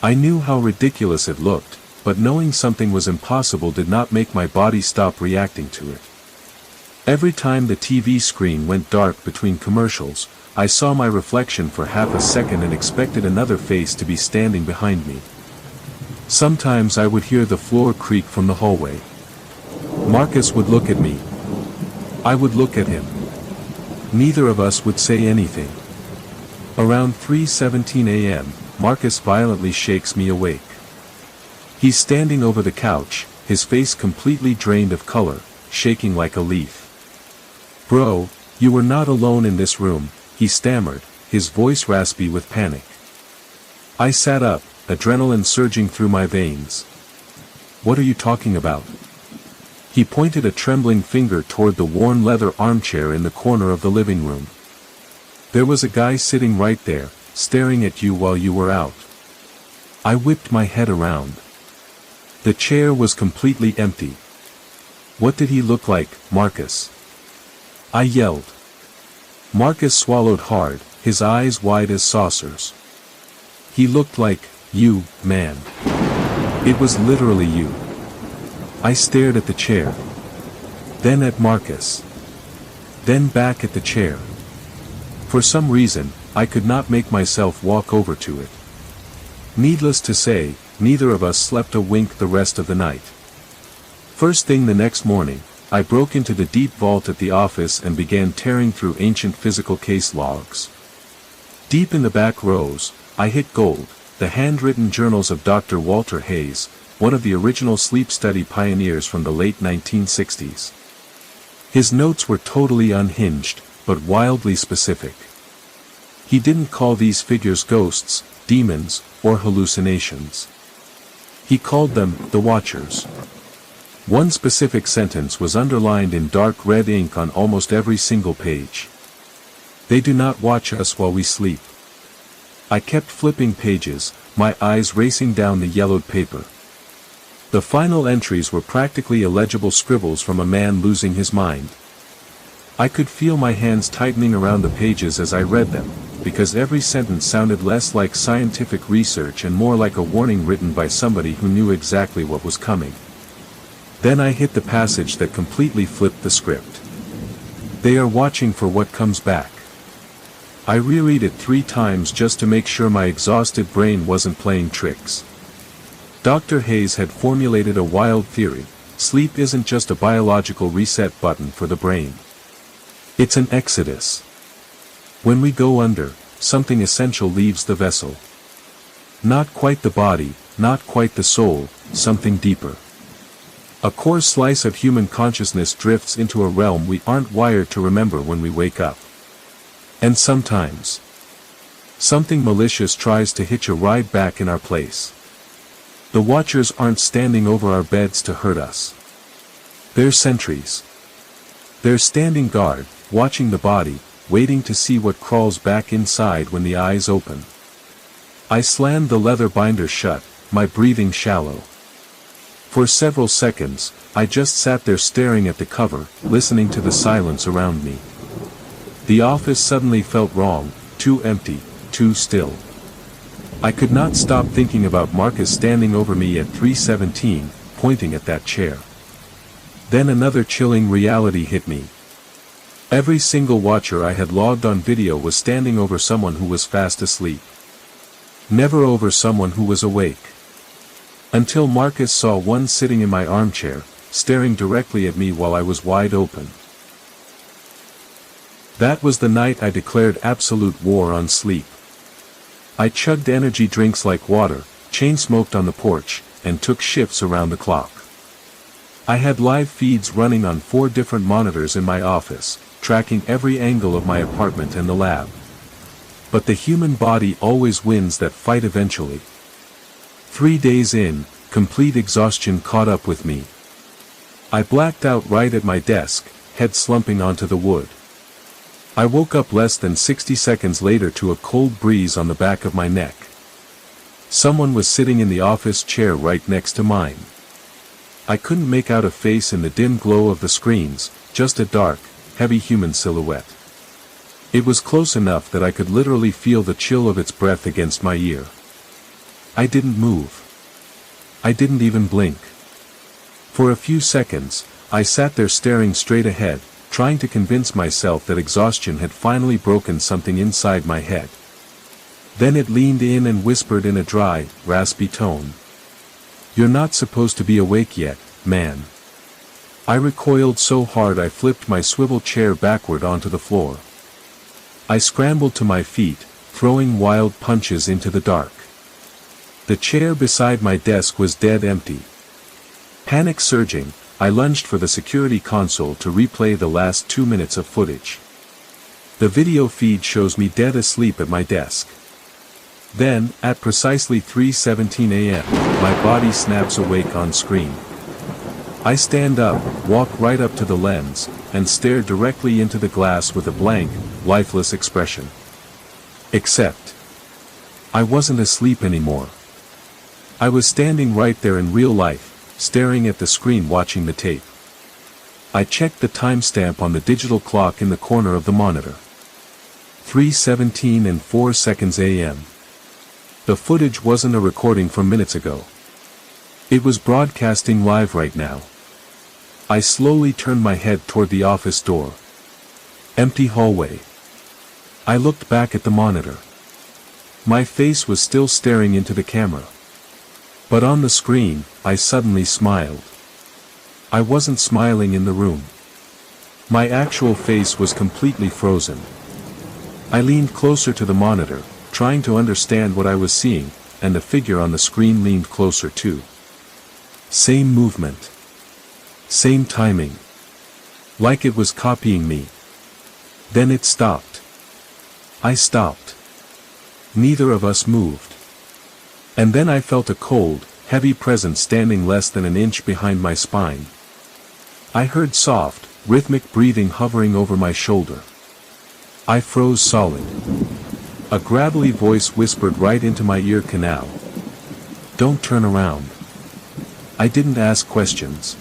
I knew how ridiculous it looked, but knowing something was impossible did not make my body stop reacting to it. Every time the TV screen went dark between commercials, I saw my reflection for half a second and expected another face to be standing behind me. Sometimes I would hear the floor creak from the hallway. Marcus would look at me. I would look at him. Neither of us would say anything. Around 3:17 a.m., Marcus violently shakes me awake. He's standing over the couch, his face completely drained of color, shaking like a leaf. "Bro, you were not alone in this room," he stammered, his voice raspy with panic. I sat up, adrenaline surging through my veins. "What are you talking about?" He pointed a trembling finger toward the worn leather armchair in the corner of the living room. "There was a guy sitting right there, staring at you while you were out." I whipped my head around. The chair was completely empty. "What did he look like, Marcus?" I yelled. Marcus swallowed hard, his eyes wide as saucers. "He looked like you, man. It was literally you." I stared at the chair. Then at Marcus. Then back at the chair. For some reason, I could not make myself walk over to it. Needless to say, neither of us slept a wink the rest of the night. First thing the next morning, I broke into the deep vault at the office and began tearing through ancient physical case logs. Deep in the back rows, I hit gold, the handwritten journals of Dr. Walter Hayes, one of the original sleep study pioneers from the late 1960s. His notes were totally unhinged, but wildly specific. He didn't call these figures ghosts, demons, or hallucinations. He called them the Watchers. One specific sentence was underlined in dark red ink on almost every single page. "They do not watch us while we sleep." I kept flipping pages, my eyes racing down the yellowed paper. The final entries were practically illegible scribbles from a man losing his mind. I could feel my hands tightening around the pages as I read them, because every sentence sounded less like scientific research and more like a warning written by somebody who knew exactly what was coming. Then I hit the passage that completely flipped the script. "They are watching for what comes back." I reread it 3 times just to make sure my exhausted brain wasn't playing tricks. Dr. Hayes had formulated a wild theory: sleep isn't just a biological reset button for the brain. It's an exodus. When we go under, something essential leaves the vessel. Not quite the body, not quite the soul, something deeper. A coarse slice of human consciousness drifts into a realm we aren't wired to remember when we wake up. And sometimes, something malicious tries to hitch a ride back in our place. The Watchers aren't standing over our beds to hurt us. They're sentries. They're standing guard, watching the body, waiting to see what crawls back inside when the eyes open. I slammed the leather binder shut, my breathing shallow. For several seconds, I just sat there staring at the cover, listening to the silence around me. The office suddenly felt wrong, too empty, too still. I could not stop thinking about Marcus standing over me at 3:17, pointing at that chair. Then another chilling reality hit me. Every single watcher I had logged on video was standing over someone who was fast asleep. Never over someone who was awake. Until Marcus saw one sitting in my armchair, staring directly at me while I was wide open. That was the night I declared absolute war on sleep. I chugged energy drinks like water, chain-smoked on the porch, and took shifts around the clock. I had live feeds running on 4 different monitors in my office, tracking every angle of my apartment and the lab. But the human body always wins that fight eventually. 3 days in, complete exhaustion caught up with me. I blacked out right at my desk, head slumping onto the wood. I woke up less than 60 seconds later to a cold breeze on the back of my neck. Someone was sitting in the office chair right next to mine. I couldn't make out a face in the dim glow of the screens, just a dark, heavy human silhouette. It was close enough that I could literally feel the chill of its breath against my ear. I didn't move. I didn't even blink. For a few seconds, I sat there staring straight ahead, trying to convince myself that exhaustion had finally broken something inside my head. Then it leaned in and whispered in a dry, raspy tone. "You're not supposed to be awake yet, man." I recoiled so hard I flipped my swivel chair backward onto the floor. I scrambled to my feet, throwing wild punches into the dark. The chair beside my desk was dead empty. Panic surging, I lunged for the security console to replay the last 2 minutes of footage. The video feed shows me dead asleep at my desk. Then, at precisely 3:17 a.m., my body snaps awake on screen. I stand up, walk right up to the lens, and stare directly into the glass with a blank, lifeless expression. Except, I wasn't asleep anymore. I was standing right there in real life, staring at the screen watching the tape. I checked the timestamp on the digital clock in the corner of the monitor. 3:17 and 4 seconds a.m. The footage wasn't a recording from minutes ago. It was broadcasting live right now. I slowly turned my head toward the office door. Empty hallway. I looked back at the monitor. My face was still staring into the camera. But on the screen, I suddenly smiled. I wasn't smiling in the room. My actual face was completely frozen. I leaned closer to the monitor, trying to understand what I was seeing, and the figure on the screen leaned closer too. Same movement. Same timing. Like it was copying me. Then it stopped. I stopped. Neither of us moved. And then I felt a cold, heavy presence standing less than an inch behind my spine. I heard soft, rhythmic breathing hovering over my shoulder. I froze solid. A gravelly voice whispered right into my ear canal. "Don't turn around." I didn't ask questions.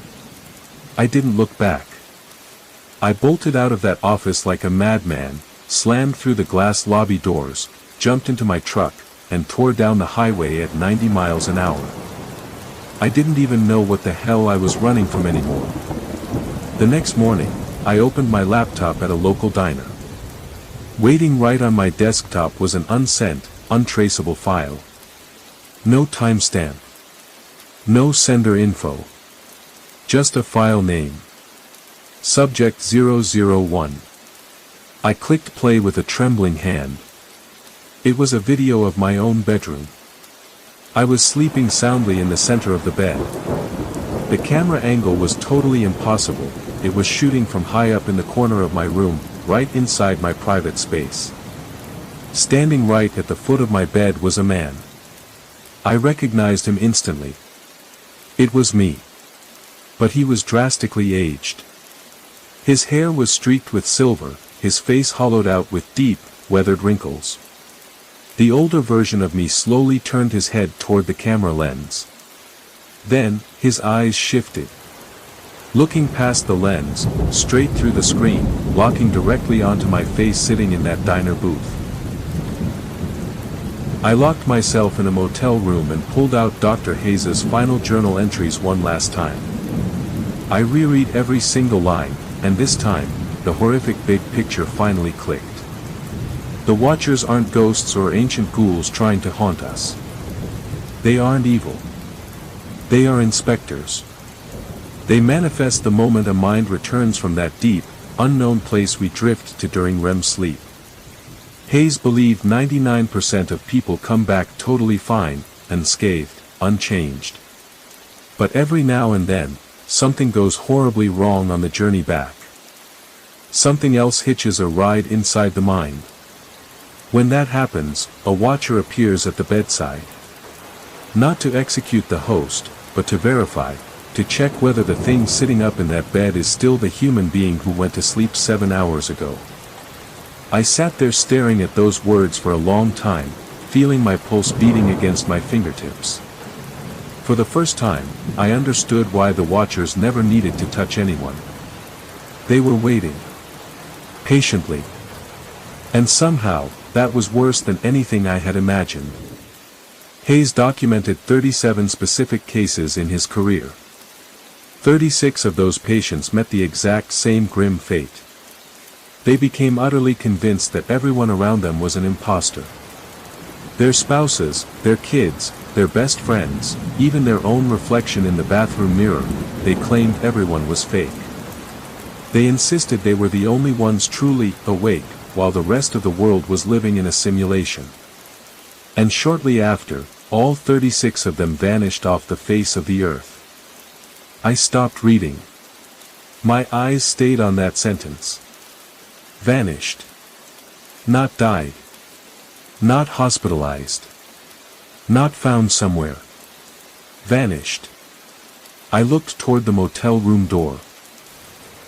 I didn't look back. I bolted out of that office like a madman, slammed through the glass lobby doors, jumped into my truck, and tore down the highway at 90 miles an hour. I didn't even know what the hell I was running from anymore. The next morning, I opened my laptop at a local diner. Waiting right on my desktop was an unsent, untraceable file. No timestamp. No sender info. Just a file name. Subject 001. I clicked play with a trembling hand. It was a video of my own bedroom. I was sleeping soundly in the center of the bed. The camera angle was totally impossible. It was shooting from high up in the corner of my room, right inside my private space. Standing right at the foot of my bed was a man. I recognized him instantly. It was me. But he was drastically aged. His hair was streaked with silver, his face hollowed out with deep, weathered wrinkles. The older version of me slowly turned his head toward the camera lens. Then, his eyes shifted. looking past the lens, straight through the screen, locking directly onto my face sitting in that diner booth. I locked myself in a motel room and pulled out Dr. Hayes's final journal entries one last time. I reread every single line, and this time, the horrific big picture finally clicked. The Watchers aren't ghosts or ancient ghouls trying to haunt us. They aren't evil. They are inspectors. They manifest the moment a mind returns from that deep, unknown place we drift to during REM sleep. Hayes believed 99% of people come back totally fine, unscathed, unchanged. But every now and then, something goes horribly wrong on the journey back. Something else hitches a ride inside the mind. When that happens, a watcher appears at the bedside. Not to execute the host, but to verify, to check whether the thing sitting up in that bed is still the human being who went to sleep 7 hours ago. I sat there staring at those words for a long time, feeling my pulse beating against my fingertips. For the first time, I understood why the Watchers never needed to touch anyone. They were waiting. Patiently. And somehow, that was worse than anything I had imagined. Hayes documented 37 specific cases in his career. 36 of those patients met the exact same grim fate. They became utterly convinced that everyone around them was an imposter. Their spouses, their kids, their best friends, even their own reflection in the bathroom mirror, they claimed everyone was fake. They insisted they were the only ones truly awake, while the rest of the world was living in a simulation. And shortly after, all 36 of them vanished off the face of the earth. I stopped reading. My eyes stayed on that sentence. Vanished. Not died. Not hospitalized. Not found somewhere. Vanished. I looked toward the motel room door.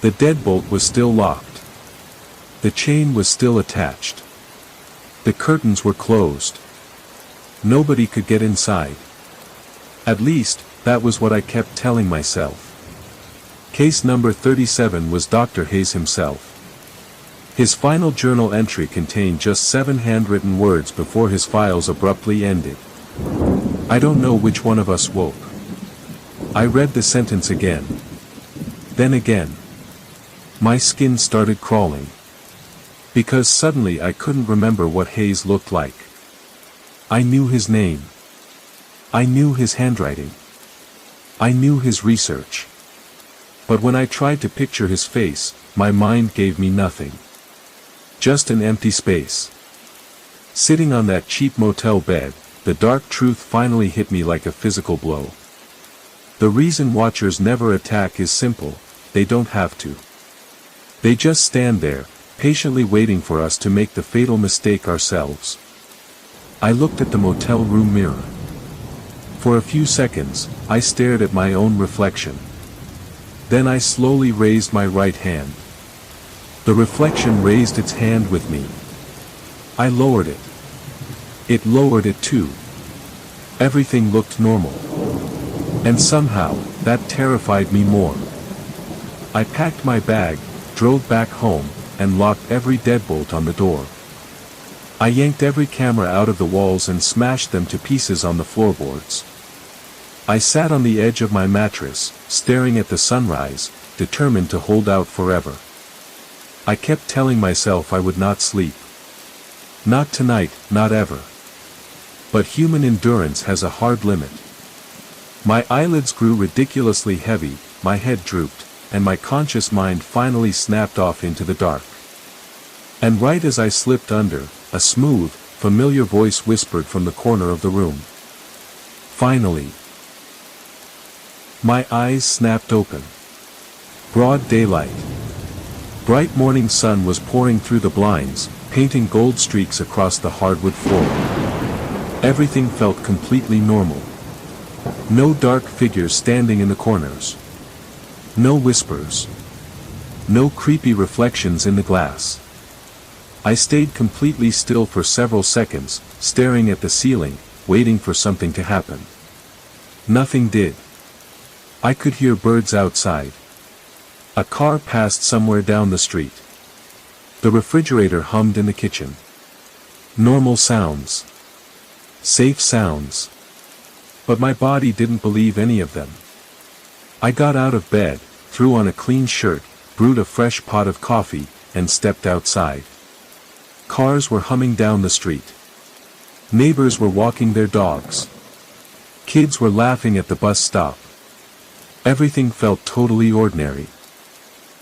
The deadbolt was still locked. The chain was still attached. The curtains were closed. Nobody could get inside. At least, that was what I kept telling myself. Case number 37 was Dr. Hayes himself. His final journal entry contained just 7 handwritten words before his files abruptly ended. I don't know which one of us woke. I read the sentence again. Then again. My skin started crawling. Because suddenly I couldn't remember what Hayes looked like. I knew his name. I knew his handwriting. I knew his research. But when I tried to picture his face, my mind gave me nothing. Just an empty space. Sitting on that cheap motel bed, the dark truth finally hit me like a physical blow. The reason Watchers never attack is simple: they don't have to. They just stand there, patiently waiting for us to make the fatal mistake ourselves. I looked at the motel room mirror. For a few seconds, I stared at my own reflection. Then I slowly raised my right hand. The reflection raised its hand with me. I lowered it. It lowered it too. Everything looked normal. And somehow, that terrified me more. I packed my bag, drove back home, and locked every deadbolt on the door. I yanked every camera out of the walls and smashed them to pieces on the floorboards. I sat on the edge of my mattress, staring at the sunrise, determined to hold out forever. I kept telling myself I would not sleep. Not tonight, not ever. But human endurance has a hard limit. My eyelids grew ridiculously heavy, my head drooped, and my conscious mind finally snapped off into the dark. And right as I slipped under, a smooth, familiar voice whispered from the corner of the room. Finally. My eyes snapped open. Broad daylight. Bright morning sun was pouring through the blinds, painting gold streaks across the hardwood floor. Everything felt completely normal. No dark figures standing in the corners. No whispers. No creepy reflections in the glass. I stayed completely still for several seconds, staring at the ceiling, waiting for something to happen. Nothing did. I could hear birds outside. A car passed somewhere down the street. The refrigerator hummed in the kitchen. Normal sounds. Safe sounds. But my body didn't believe any of them. I got out of bed, threw on a clean shirt, brewed a fresh pot of coffee, and stepped outside. Cars were humming down the street. Neighbors were walking their dogs. Kids were laughing at the bus stop. Everything felt totally ordinary.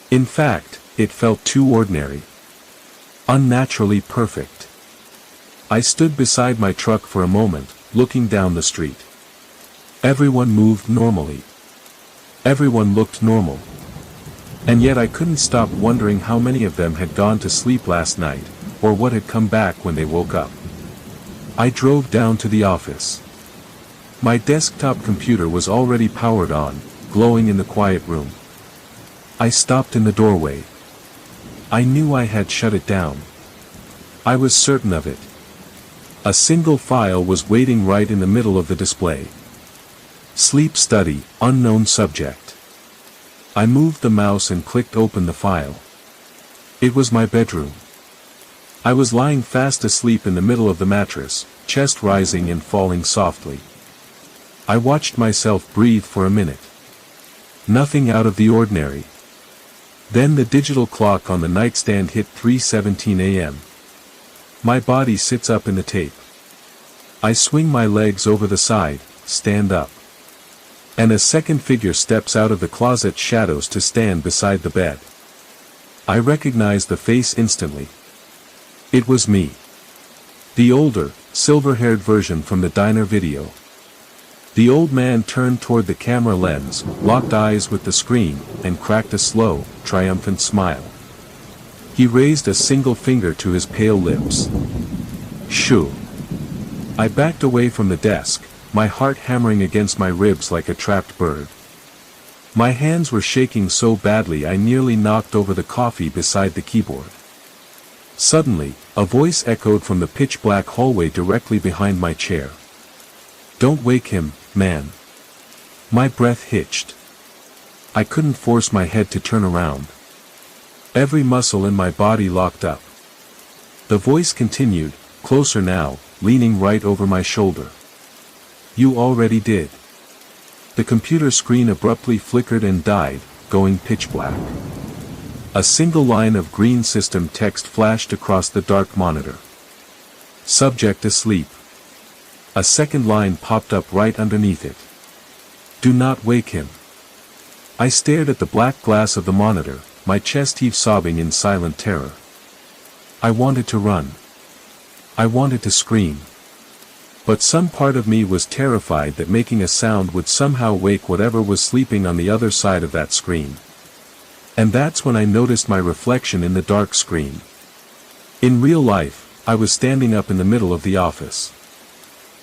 In fact, it felt too ordinary. Unnaturally perfect. I stood beside my truck for a moment, looking down the street. Everyone moved normally. Everyone looked normal. And yet I couldn't stop wondering how many of them had gone to sleep last night, or what had come back when they woke up. I drove down to the office. My desktop computer was already powered on, glowing in the quiet room. I stopped in the doorway. I knew I had shut it down. I was certain of it. A single file was waiting right in the middle of the display. Sleep study, unknown subject. I moved the mouse and clicked open the file. It was my bedroom. I was lying fast asleep in the middle of the mattress, chest rising and falling softly. I watched myself breathe for a minute. Nothing out of the ordinary. Then the digital clock on the nightstand hit 3:17 a.m. My body sits up in the tape. I swing my legs over the side, stand up. And a second figure steps out of the closet shadows to stand beside the bed. I recognize the face instantly. It was me. The older, silver-haired version from the diner video. The old man turned toward the camera lens, locked eyes with the screen, and cracked a slow, triumphant smile. He raised a single finger to his pale lips. Shoo. I backed away from the desk, my heart hammering against my ribs like a trapped bird. My hands were shaking so badly I nearly knocked over the coffee beside the keyboard. Suddenly, a voice echoed from the pitch-black hallway directly behind my chair. "Don't wake him, man." My breath hitched. I couldn't force my head to turn around. Every muscle in my body locked up. The voice continued, closer now, leaning right over my shoulder. "You already did." The computer screen abruptly flickered and died, going pitch black. A single line of green system text flashed across the dark monitor. "Subject asleep." A second line popped up right underneath it. "Do not wake him." I stared at the black glass of the monitor, my chest heaved sobbing in silent terror. I wanted to run. I wanted to scream. But some part of me was terrified that making a sound would somehow wake whatever was sleeping on the other side of that screen. And that's when I noticed my reflection in the dark screen. In real life, I was standing up in the middle of the office.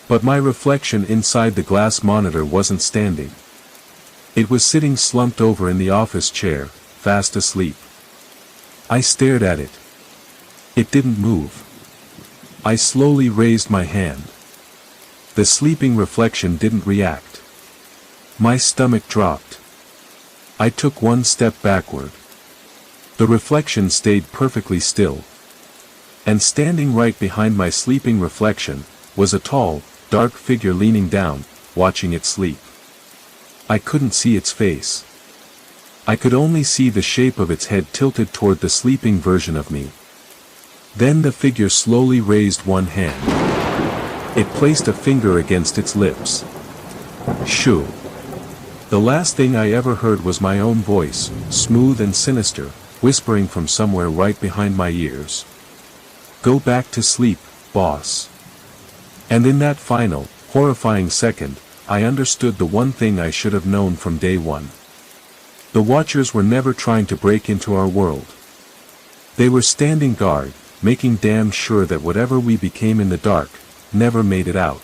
But my reflection inside the glass monitor wasn't standing. It was sitting slumped over in the office chair, fast asleep. I stared at it. It didn't move. I slowly raised my hand. The sleeping reflection didn't react. My stomach dropped. I took one step backward. The reflection stayed perfectly still. And standing right behind my sleeping reflection, was a tall, dark figure leaning down, watching it sleep. I couldn't see its face. I could only see the shape of its head tilted toward the sleeping version of me. Then the figure slowly raised one hand. It placed a finger against its lips. Shoo. The last thing I ever heard was my own voice, smooth and sinister, whispering from somewhere right behind my ears. "Go back to sleep, boss." And in that final, horrifying second, I understood the one thing I should have known from day one. The Watchers were never trying to break into our world. They were standing guard, making damn sure that whatever we became in the dark, never made it out.